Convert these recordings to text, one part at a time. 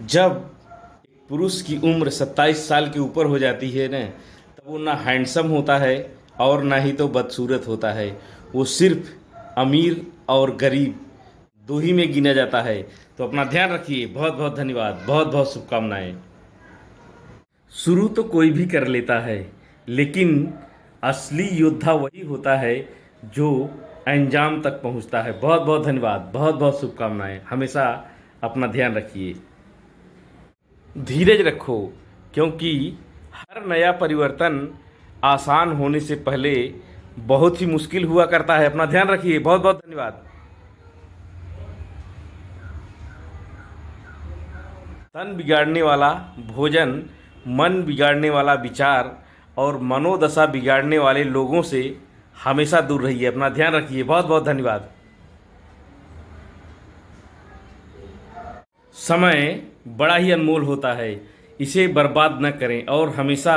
जब एक पुरुष की उम्र 27 साल के ऊपर हो जाती है ना, तब वो ना हैंडसम होता है और ना ही तो बदसूरत होता है। वो सिर्फ अमीर और गरीब दो ही में गिना जाता है। तो अपना ध्यान रखिए। बहुत बहुत धन्यवाद। बहुत बहुत शुभकामनाएं। शुरू तो कोई भी कर लेता है, लेकिन असली योद्धा वही होता है जो अंजाम तक पहुंचता है। बहुत बहुत धन्यवाद। बहुत बहुत शुभकामनाएं। हमेशा अपना ध्यान रखिए। धीरज रखो, क्योंकि हर नया परिवर्तन आसान होने से पहले बहुत ही मुश्किल हुआ करता है। अपना ध्यान रखिए। बहुत बहुत धन्यवाद। तन बिगाड़ने वाला भोजन, मन बिगाड़ने वाला विचार और मनोदशा बिगाड़ने वाले लोगों से हमेशा दूर रहिए। अपना ध्यान रखिए। बहुत बहुत धन्यवाद। समय बड़ा ही अनमोल होता है, इसे बर्बाद न करें और हमेशा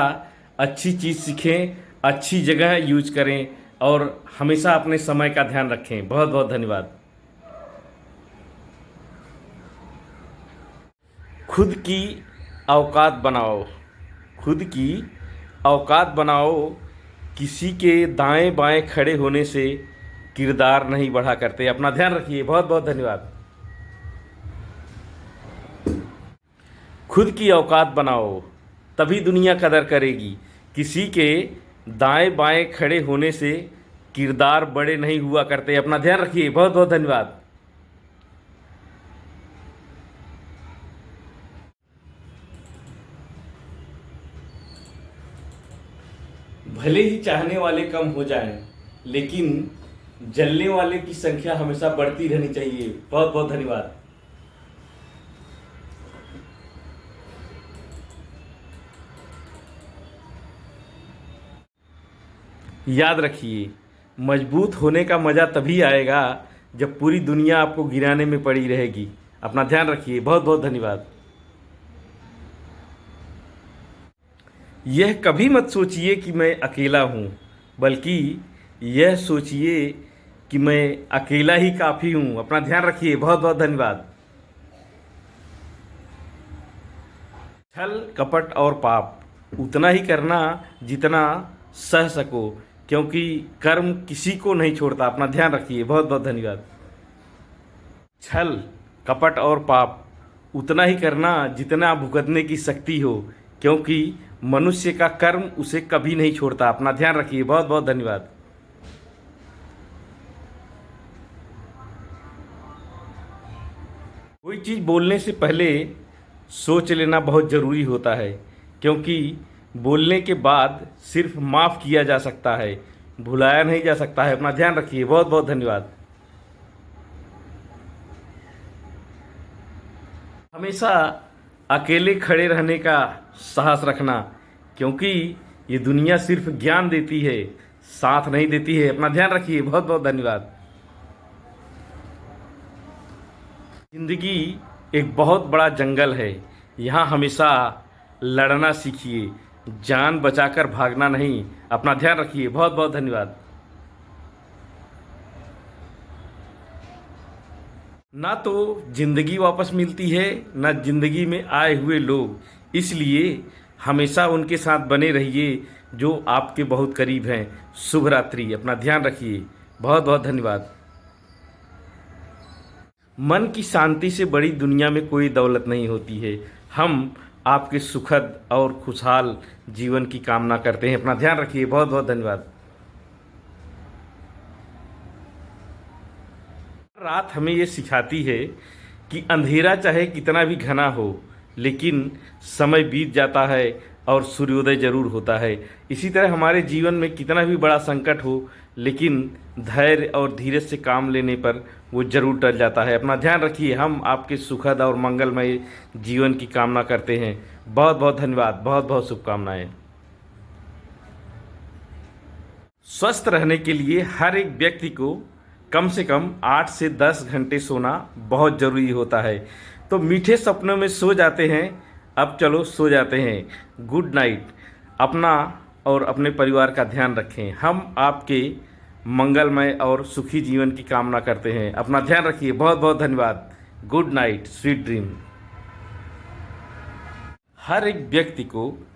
अच्छी चीज़ सीखें, अच्छी जगह यूज करें और हमेशा अपने समय का ध्यान रखें। बहुत बहुत धन्यवाद। खुद की औकात बनाओ। खुद की औकात बनाओ। किसी के दाएं बाएं खड़े होने से किरदार नहीं बढ़ा करते। अपना ध्यान रखिए। बहुत बहुत धन्यवाद। खुद की औकात बनाओ, तभी दुनिया कदर करेगी। किसी के दाएं बाएं खड़े होने से किरदार बड़े नहीं हुआ करते। अपना ध्यान रखिए। बहुत बहुत धन्यवाद। भले ही चाहने वाले कम हो जाएं, लेकिन जलने वाले की संख्या हमेशा बढ़ती रहनी चाहिए। बहुत बहुत धन्यवाद। याद रखिए, मजबूत होने का मज़ा तभी आएगा जब पूरी दुनिया आपको गिराने में पड़ी रहेगी। अपना ध्यान रखिए। बहुत बहुत धन्यवाद। यह कभी मत सोचिए कि मैं अकेला हूँ, बल्कि यह सोचिए कि मैं अकेला ही काफ़ी हूँ। अपना ध्यान रखिए। बहुत बहुत धन्यवाद। छल कपट और पाप उतना ही करना जितना सह सको, क्योंकि कर्म किसी को नहीं छोड़ता। अपना ध्यान रखिए। बहुत बहुत धन्यवाद। छल कपट और पाप उतना ही करना जितना भुगतने की शक्ति हो, क्योंकि मनुष्य का कर्म उसे कभी नहीं छोड़ता। अपना ध्यान रखिए। बहुत बहुत धन्यवाद। कोई चीज़ बोलने से पहले सोच लेना बहुत ज़रूरी होता है, क्योंकि बोलने के बाद सिर्फ माफ़ किया जा सकता है, भुलाया नहीं जा सकता है। अपना ध्यान रखिए। बहुत बहुत धन्यवाद। हमेशा अकेले खड़े रहने का साहस रखना, क्योंकि ये दुनिया सिर्फ ज्ञान देती है, साथ नहीं देती है। अपना ध्यान रखिए। बहुत बहुत धन्यवाद। जिंदगी एक बहुत बड़ा जंगल है, यहाँ हमेशा लड़ना सीखिए, जान बचाकर भागना नहीं। अपना ध्यान रखिए। बहुत बहुत धन्यवाद। ना तो जिंदगी वापस मिलती है, ना जिंदगी में आए हुए लोग, इसलिए हमेशा उनके साथ बने रहिए जो आपके बहुत करीब हैं। शुभ रात्रि। अपना ध्यान रखिए। बहुत बहुत धन्यवाद। मन की शांति से बड़ी दुनिया में कोई दौलत नहीं होती है। हम आपके सुखद और खुशहाल जीवन की कामना करते हैं। अपना ध्यान रखिए। बहुत बहुत धन्यवाद। रात हमें ये सिखाती है कि अंधेरा चाहे कितना भी घना हो, लेकिन समय बीत जाता है और सूर्योदय जरूर होता है। इसी तरह हमारे जीवन में कितना भी बड़ा संकट हो, लेकिन धैर्य और धीरज से काम लेने पर वो जरूर टल जाता है। अपना ध्यान रखिए। हम आपके सुखद और मंगलमय जीवन की कामना करते हैं। बहुत बहुत धन्यवाद। बहुत बहुत शुभकामनाएं। स्वस्थ रहने के लिए हर एक व्यक्ति को कम से कम 8 से 10 घंटे सोना बहुत ज़रूरी होता है। तो मीठे सपनों में सो जाते हैं। अब चलो सो जाते हैं। Good night. अपना और अपने परिवार का ध्यान रखें। हम आपके मंगलमय और सुखी जीवन की कामना करते हैं। अपना ध्यान रखिए। बहुत बहुत धन्यवाद। Good night. Sweet dream. हर एक व्यक्ति को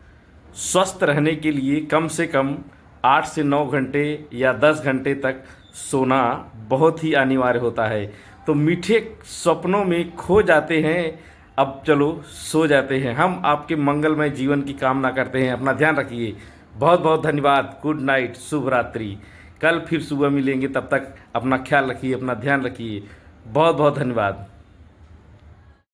स्वस्थ रहने के लिए कम से कम 8 से 9 घंटे या 10 घंटे तक सोना बहुत ही अनिवार्य होता है। तो मीठे सपनों में खो जाते हैं, अब चलो सो जाते हैं। हम आपके मंगलमय जीवन की कामना करते हैं। अपना ध्यान रखिए। बहुत बहुत धन्यवाद। गुड नाइट, शुभ रात्रि। कल फिर सुबह मिलेंगे, तब तक अपना ख्याल रखिए, अपना ध्यान रखिए। बहुत बहुत धन्यवाद।